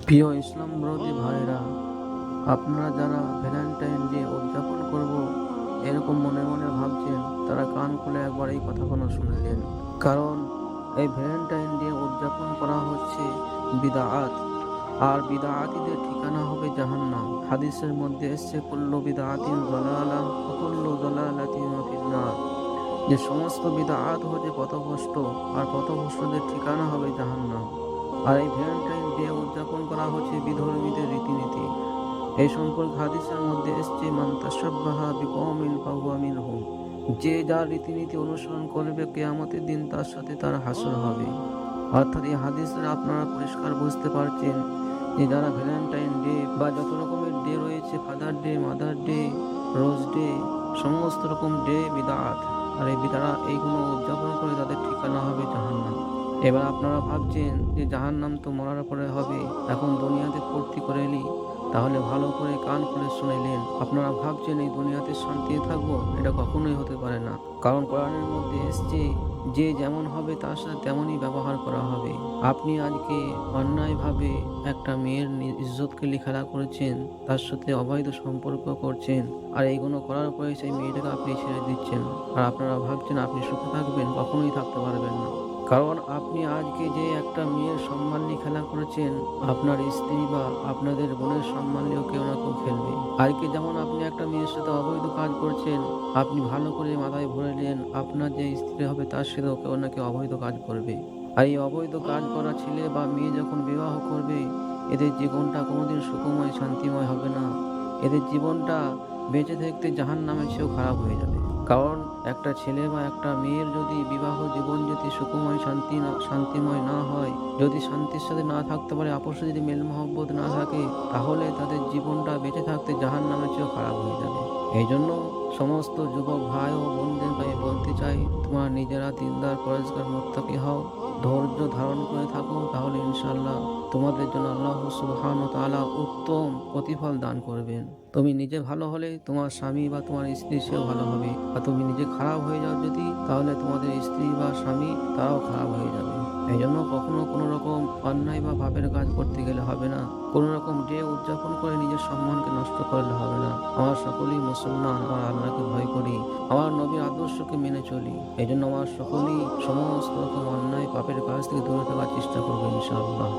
প্রিয় ইসলাম বিরোধী ভাইরা, আপনারা যারা ভ্যালেন্টাইন ডে উদযাপন করব এরকম মনে মনে ভাবছেন, তারা কান খুলে একবার এই কথাগুলো শুনে নিন। কারণ এই ভ্যালেন্টাইন ডে উদযাপন করা হচ্ছে বিদআত, আর বিদআতীদের ঠিকানা হবে জাহান্নাম। হাদিসের মধ্যে এসছে কুল্লু বিদআতিন যালালা ওয়া কুল্লু যালালাতিন ফিন্নার, যে সমস্ত বিদআত হচ্ছে পথভ্রষ্ট, আর পথভ্রষ্টদের ঠিকানা হবে জাহান্নাম। আর এই ভ্যালেন্টাইন ডে উদযাপন করা হচ্ছে বিধর্মীদের রীতিনীতি। এই সম্পর্কে হাদিসের মধ্যে এসছে মান তাশাব্বাহা বিকওমিন ফাহুয়া মিনহুম, যে যার রীতিনীতি অনুসরণ করবে কিয়ামতের দিন তার সাথে তার হাসর হবে। অর্থাৎ এই হাদিসের আপনারা পরিষ্কার বুঝতে পারছেন যে যারা ভ্যালেন্টাইন ডে বা যত রকমের ডে রয়েছে, father day, mother day, rose day, সমস্ত রকম ডে বিদআত, আর এই তারা এইগুলো উদযাপন করে তাদের ঠিকানা হবে জাহান্নাম। এবার আপনারা ভাবছেন যে জাহান্নাম তো মরার পরে হবে, এখন দুনিয়াতে ফুর্তি করে এলি, তাহলে ভালো করে কান খুলে শুনে নিন। আপনারা ভাবছেন এই দুনিয়াতে শান্তি থাকবো, এটা কখনোই হতে পারে না। কারণ কোরআনের মধ্যে এসছে যে যেমন হবে তার সাথে তেমনই ব্যবহার করা হবে। আপনি আজকে অন্যায়ভাবে একটা মেয়ের ইজ্জতকে লিখালা করেছেন, তার সাথে অবৈধ সম্পর্ক করছেন, আর এইগুলো করার পরে সেই মেয়েটাকে আপনি ছেড়ে দিচ্ছেন, আর আপনারা ভাবছেন আপনি সুখে থাকবেন, কখনোই থাকতে পারবেন না। কারণ আপনি আজকে যে একটা মেয়ের সম্মান নিয়ে খেলা করেছেন, আপনার স্ত্রী বা আপনাদের বোনের সম্মান নিয়েও কেউ না কেউ খেলবে। আজকে যেমন আপনি একটা মেয়ের সাথে অবৈধ কাজ করছেন, আপনি ভালো করে মাথায় ভরে নেন আপনার যে স্ত্রী হবে তার সাথেও কেউ না কেউ অবৈধ কাজ করবে। আর এই অবৈধ কাজ করা ছেলে বা মেয়ে যখন বিবাহ করবে, এদের জীবনটা কোনোদিন সুখময় শান্তিময় হবে না। এদের জীবনটা বেঁচে থাকতে জাহান্নামের চেয়েও খারাপ হয়ে যাবে। কারণ একটা ছেলে বা একটা মেয়ের যদি বিবাহ জীবন যদি সুখময় শান্তিময় না হয়, যদি শান্তির সাথে না থাকতে পারে, আপসে যদি মেল মহব্বত না থাকে, তাহলে তাদের জীবনটা বেঁচে থাকতে জাহান্নামের চেয়েও খারাপ হয়ে যাবে। এই জন্য সমস্ত যুবক ভাই ও বোনদেরকে আমি বলতে চাই, তোমরা নিজেরা দিনদার পরেজগার মুত্তাকি হও, ধৈর্য ধারণ করে থাকো, তাহলে ইনশাআল্লাহ তোমাদের জন্য আল্লাহ সুবহানাহু ওয়া তাআলা উত্তম প্রতিফল দান করবেন। তুমি নিজে ভালো হলে তোমার স্বামী বা তোমার স্ত্রী সেও ভালো হবে, আর তুমি নিজে খারাপ হয়ে যাও যদি, তাহলে তোমাদের স্ত্রী বা স্বামী তারাও খারাপ হয়ে যাবে। এই জন্য কখনো কোনো রকম অন্যায় বা পাপের কাজ করতে গেলে হবে না। কোনো রকম ডে উদযাপন করে নিজের সম্মানকে নষ্ট করলে হবে না। আমার সকলেই মুসলমান, আমার আল্লাহকে ভয় করি, আমার নবীর আদর্শকে মেনে চলি। এই জন্য আমার সকলেই সমস্ত রকম অন্যায় পাপের কাজ থেকে দূরে থাকার চেষ্টা করবো ইনশাআল্লাহ।